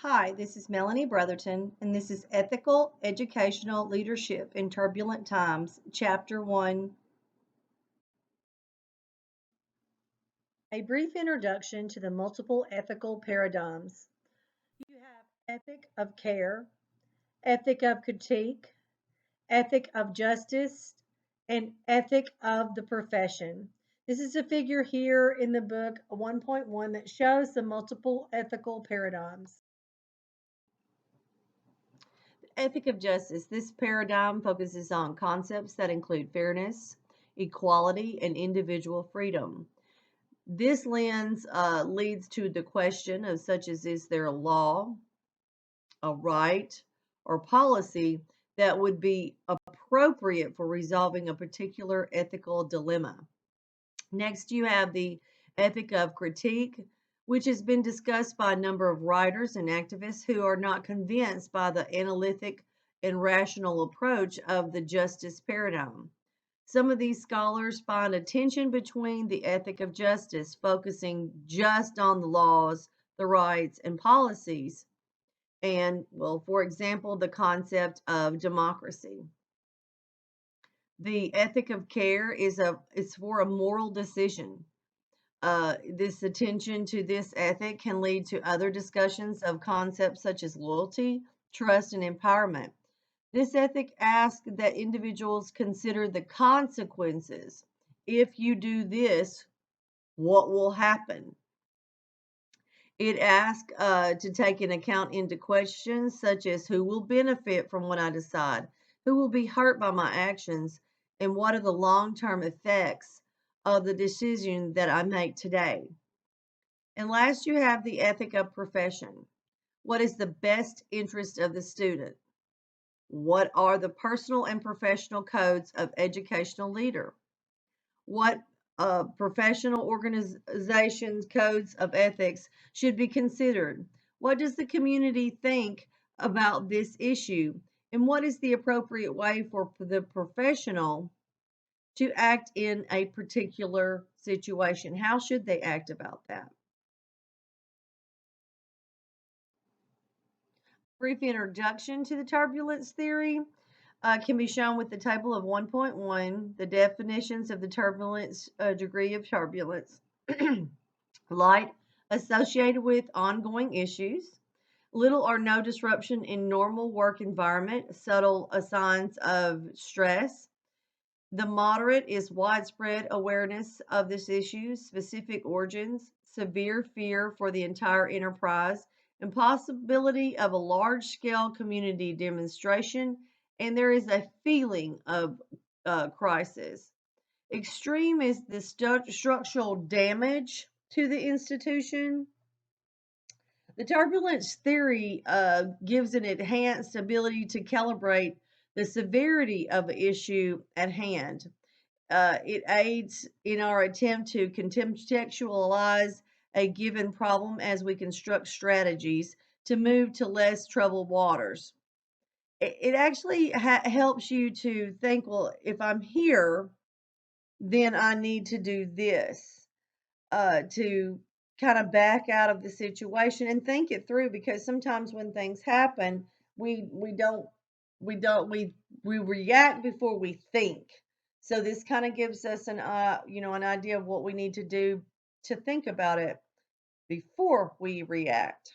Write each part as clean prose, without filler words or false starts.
Hi, this is Melanie Brotherton, and this is Ethical Educational Leadership in Turbulent Times, Chapter 1. A brief introduction to the multiple ethical paradigms. You have ethic of care, ethic of critique, ethic of justice, and ethic of the profession. This is a figure here in the book 1.1 that shows the multiple ethical paradigms. Ethic of justice. This paradigm focuses on concepts that include fairness, equality, and individual freedom. This lens leads to the question of such as is there a law, a right, or policy that would be appropriate for resolving a particular ethical dilemma. Next, you have the ethic of critique, which has been discussed by a number of writers and activists who are not convinced by the analytic and rational approach of the justice paradigm. Some of these scholars find a tension between the ethic of justice, focusing just on the laws, the rights, and policies, and, well, for example, the concept of democracy. The ethic of care is for a moral decision. This attention to this ethic can lead to other discussions of concepts such as loyalty, trust, and empowerment. This ethic asks that individuals consider the consequences. If you do this, what will happen? It asks to take an account into questions such as who will benefit from what I decide, who will be hurt by my actions, and what are the long term effects of the decision that I make today. And last, you have the ethic of profession. What is the best interest of the student? What are the personal and professional codes of educational leader? What professional organizations' codes of ethics should be considered? What does the community think about this issue? And what is the appropriate way for the professional to act in a particular situation? How should they act about that? Brief introduction to the turbulence theory can be shown with the table of 1.1, the definitions of the turbulence degree of turbulence, light associated with ongoing issues, little or no disruption in normal work environment, subtle signs of stress. The moderate is widespread awareness of this issue, specific origins, severe fear for the entire enterprise, and possibility of a large scale community demonstration, and there is a feeling of crisis. Extreme is the structural damage to the institution. The turbulence theory gives an enhanced ability to calibrate the severity of the issue at hand. It aids in our attempt to contextualize a given problem as we construct strategies to move to less troubled waters. It actually helps you to think, well, if I'm here, then I need to do this to kind of back out of the situation and think it through because sometimes when things happen, we don't we react before we think. So this kind of gives us an idea of what we need to do to think about it before we react.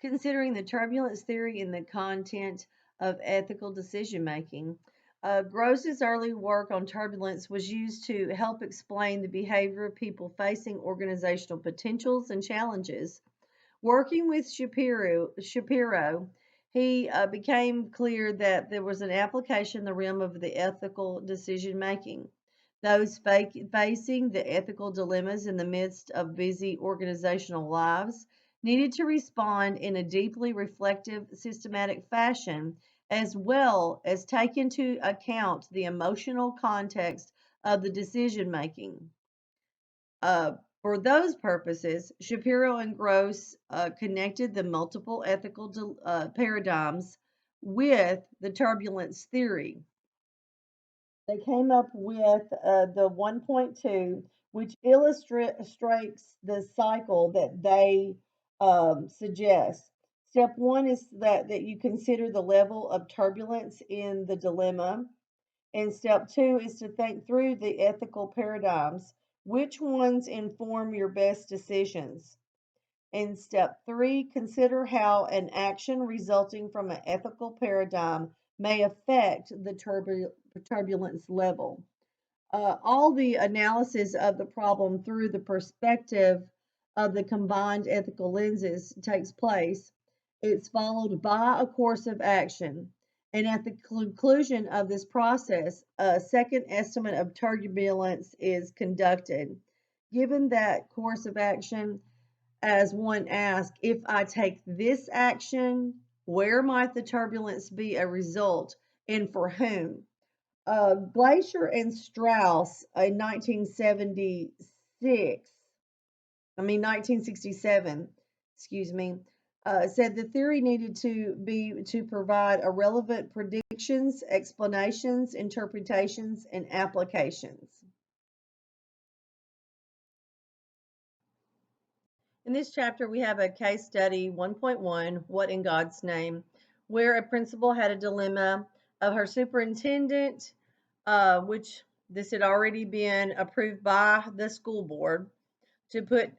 Considering the turbulence theory in the content of ethical decision making, Gross's early work on turbulence was used to help explain the behavior of people facing organizational potentials and challenges. Working with Shapiro, he became clear that there was an application in the realm of the ethical decision making. Those facing the ethical dilemmas in the midst of busy organizational lives needed to respond in a deeply reflective, systematic fashion, as well as take into account the emotional context of the decision making. For those purposes, Shapiro and Gross connected the multiple ethical paradigms with the turbulence theory. They came up with the 1.2, which illustrates the cycle that they suggest. Step one is that you consider the level of turbulence in the dilemma. And step two is to think through the ethical paradigms. Which ones inform your best decisions? And step three, consider how an action resulting from an ethical paradigm may affect the turbulence level. All the analysis of the problem through the perspective of the combined ethical lenses takes place. It's followed by a course of action. And at the conclusion of this process, a second estimate of turbulence is conducted. Given that course of action, as one asks, if I take this action, where might the turbulence be a result and for whom? Glacier and Strauss in 1967, excuse me, said the theory needed to provide irrelevant predictions, explanations, interpretations, and applications. In this chapter, we have a case study 1.1, What in God's Name, where a principal had a dilemma of her superintendent, which this had already been approved by the school board to put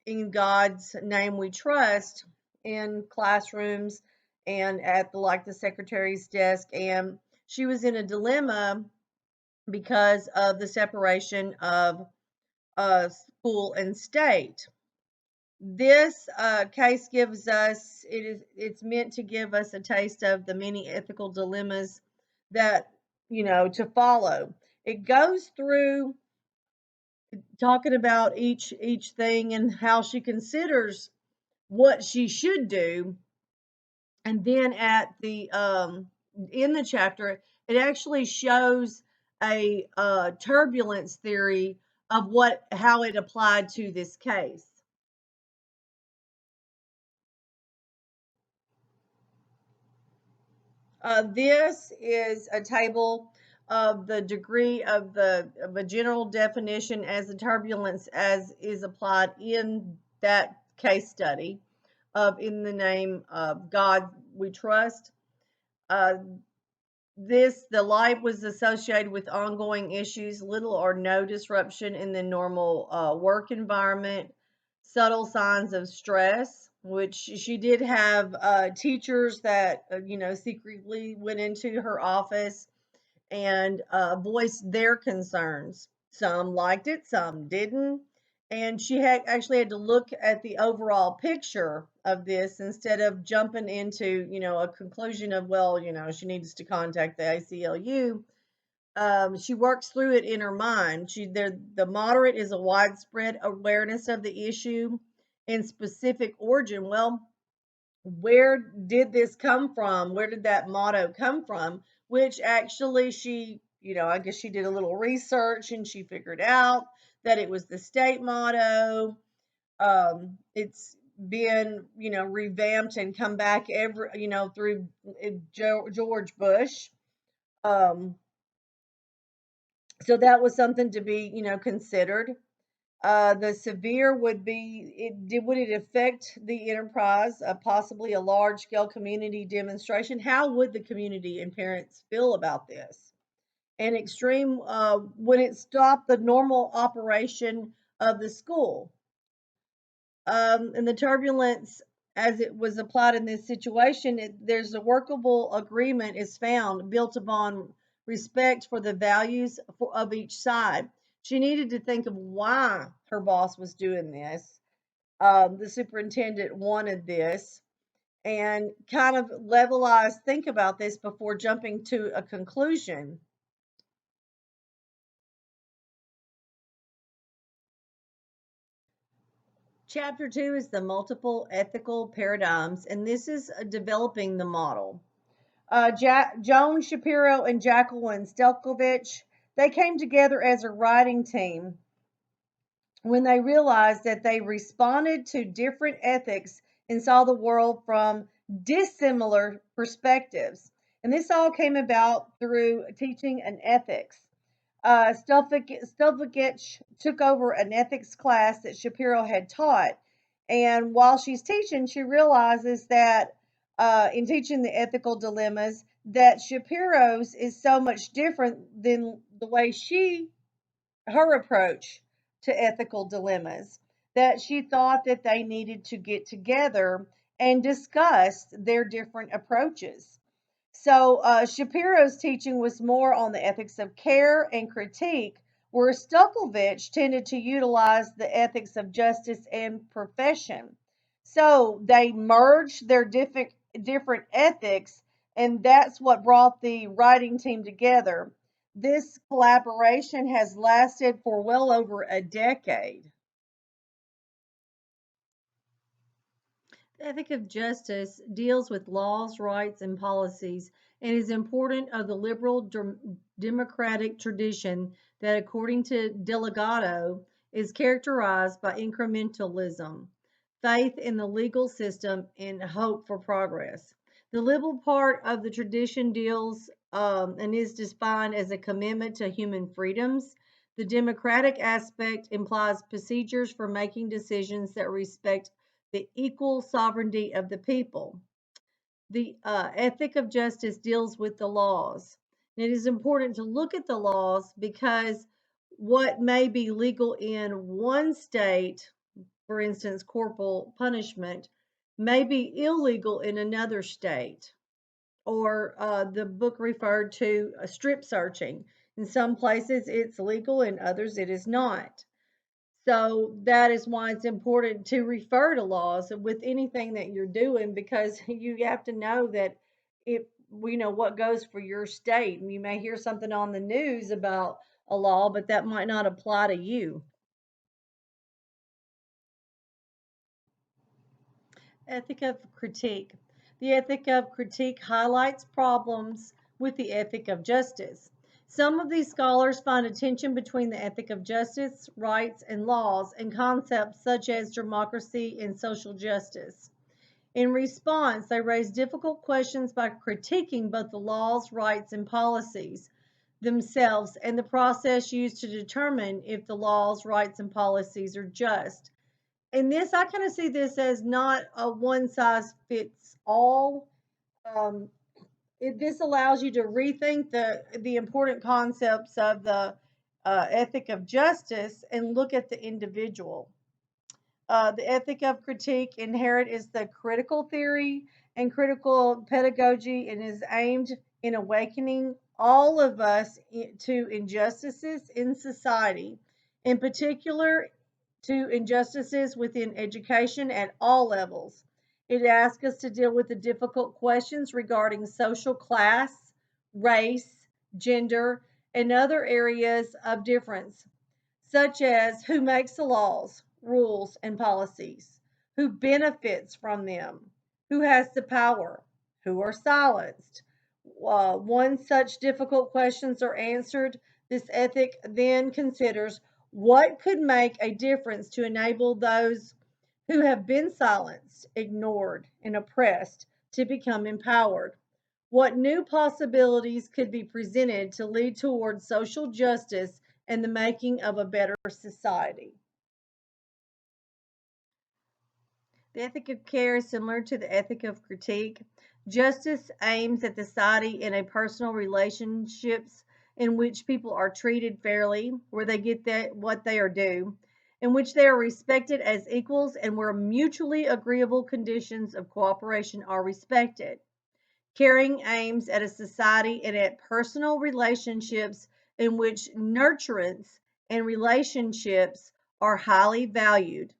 in God's name we trust in classrooms and at the secretary's desk. And she was in a dilemma because of the separation of school and state. This case gives us it's meant to give us a taste of the many ethical dilemmas that to follow. It goes through talking about each thing and how she considers what she should do, and then at the in the chapter it actually shows a turbulence theory of how it applied to this case. This is a table of the degree of a general definition as the turbulence as is applied in that case study of In the Name of God We Trust. Uh, the life was associated with ongoing issues, little or no disruption in the normal work environment, subtle signs of stress, which she did have teachers that, secretly went into her office and voiced their concerns. Some liked it, some didn't. And she had actually had to look at the overall picture of this instead of jumping into, a conclusion of, well, she needs to contact the ACLU. She works through it in her mind. The moderate is a widespread awareness of the issue and specific origin. Well, where did this come from? Where did that motto come from? Which actually I guess she did a little research and she figured out that it was the state motto. It's been, revamped and come back through George Bush. Um, so that was something to be, considered. The severe would it affect the enterprise, possibly a large scale community demonstration? How would the community and parents feel about this? And extreme, would it stop the normal operation of the school? And the turbulence, as it was applied in this situation, there's a workable agreement is found built upon respect for the values of each side. She needed to think of why her boss was doing this. The superintendent wanted this, and kind of levelize, think about this before jumping to a conclusion. Chapter 2 is the multiple ethical paradigms, and this is developing the model. Joan Shapiro and Jacqueline Stelkovich, they came together as a writing team when they realized that they responded to different ethics and saw the world from dissimilar perspectives. And this all came about through teaching an ethics. Stelvigich took over an ethics class that Shapiro had taught. And while she's teaching, she realizes that in teaching the ethical dilemmas, that Shapiro's is so much different than the way her approach to ethical dilemmas, that she thought that they needed to get together and discuss their different approaches. So Shapiro's teaching was more on the ethics of care and critique, where Stukovich tended to utilize the ethics of justice and profession. So they merged their different ethics, and that's what brought the writing team together. This collaboration has lasted for well over a decade. The ethic of justice deals with laws, rights, and policies, and is important of the liberal democratic tradition that, according to Delgado, is characterized by incrementalism, faith in the legal system, and hope for progress. The liberal part of the tradition deals and is defined as a commitment to human freedoms. The democratic aspect implies procedures for making decisions that respect the equal sovereignty of the people. The ethic of justice deals with the laws. It is important to look at the laws because what may be legal in one state, for instance, corporal punishment, may be illegal in another state. Or the book referred to strip searching. In some places it's legal, in others it is not. So that is why it's important to refer to laws with anything that you're doing, because you have to know that if we know what goes for your state, and you may hear something on the news about a law, but that might not apply to you. Ethic of critique. The ethic of critique highlights problems with the ethic of justice. Some of these scholars find a tension between the ethic of justice, rights, and laws, and concepts such as democracy and social justice. In response, they raise difficult questions by critiquing both the laws, rights, and policies themselves and the process used to determine if the laws, rights, and policies are just. In this, I kind of see this as not a one size fits all. Um, this allows you to rethink the important concepts of the ethic of justice and look at the individual. The ethic of critique inherent is the critical theory and critical pedagogy, and is aimed in awakening all of us to injustices in society, in particular to injustices within education at all levels. It asks us to deal with the difficult questions regarding social class, race, gender, and other areas of difference, such as who makes the laws, rules, and policies, who benefits from them, who has the power, who are silenced. Once such difficult questions are answered, this ethic then considers what could make a difference to enable those who have been silenced, ignored, and oppressed to become empowered. What new possibilities could be presented to lead towards social justice and the making of a better society? The ethic of care is similar to the ethic of critique. Justice aims at the society in a personal relationships in which people are treated fairly, where they get what they are due, in which they are respected as equals, and where mutually agreeable conditions of cooperation are respected. Caring aims at a society and at personal relationships in which nurturance and relationships are highly valued.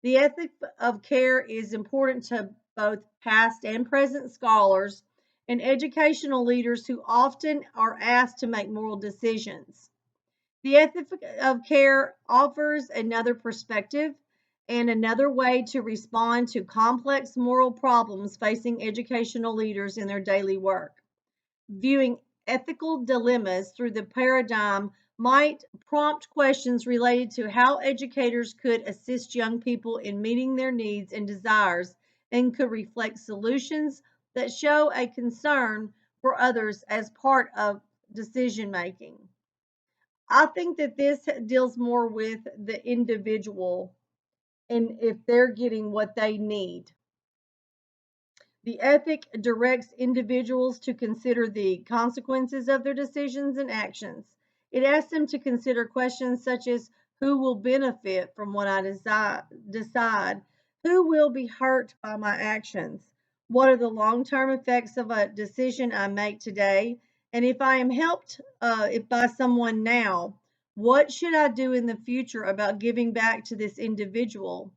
The ethic of care is important to both past and present scholars and educational leaders who often are asked to make moral decisions. The ethic of care offers another perspective and another way to respond to complex moral problems facing educational leaders in their daily work. Viewing ethical dilemmas through the paradigm might prompt questions related to how educators could assist young people in meeting their needs and desires, and could reflect solutions that show a concern for others as part of decision making. I think that this deals more with the individual and if they're getting what they need. The ethic directs individuals to consider the consequences of their decisions and actions. It asks them to consider questions such as who will benefit from what I decide, who will be hurt by my actions, what are the long term effects of a decision I make today, and if I am helped if by someone now, what should I do in the future about giving back to this individual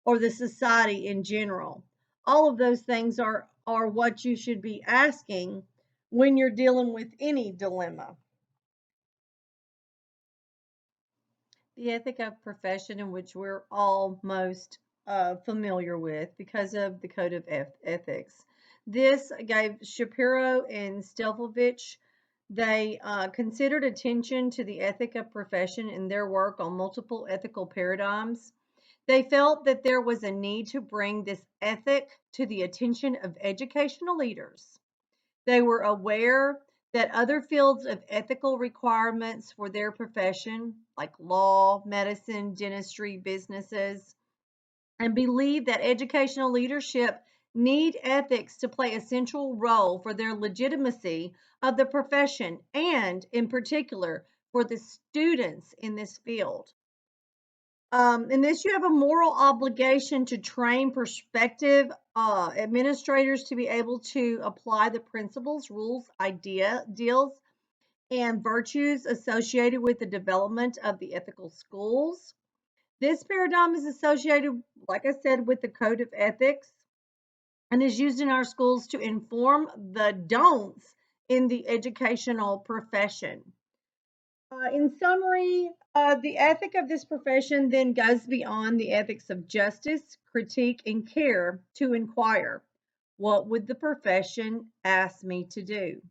or the society in general? All of those things are what you should be asking when you're dealing with any dilemma. The ethic of profession, in which we're all most familiar with because of the code of ethics. This gave Shapiro and Stelvovich. They considered attention to the ethic of profession in their work on multiple ethical paradigms. They felt that there was a need to bring this ethic to the attention of educational leaders. They were aware that other fields of ethical requirements for their profession, like law, medicine, dentistry, businesses, and believed that educational leadership need ethics to play a central role for their legitimacy of the profession and, in particular, for the students in this field. In this, you have a moral obligation to train prospective administrators to be able to apply the principles, rules, ideals, and virtues associated with the development of the ethical schools. This paradigm is associated, like I said, with the code of ethics and is used in our schools to inform the don'ts in the educational profession. In summary, the ethic of this profession then goes beyond the ethics of justice, critique, and care to inquire, what would the profession ask me to do?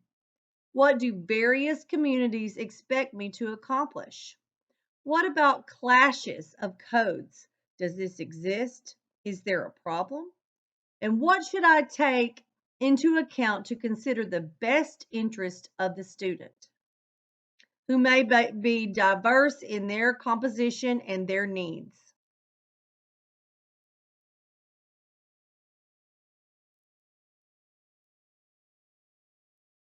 What do various communities expect me to accomplish? What about clashes of codes? Does this exist? Is there a problem? And what should I take into account to consider the best interest of the student, who may be diverse in their composition and their needs?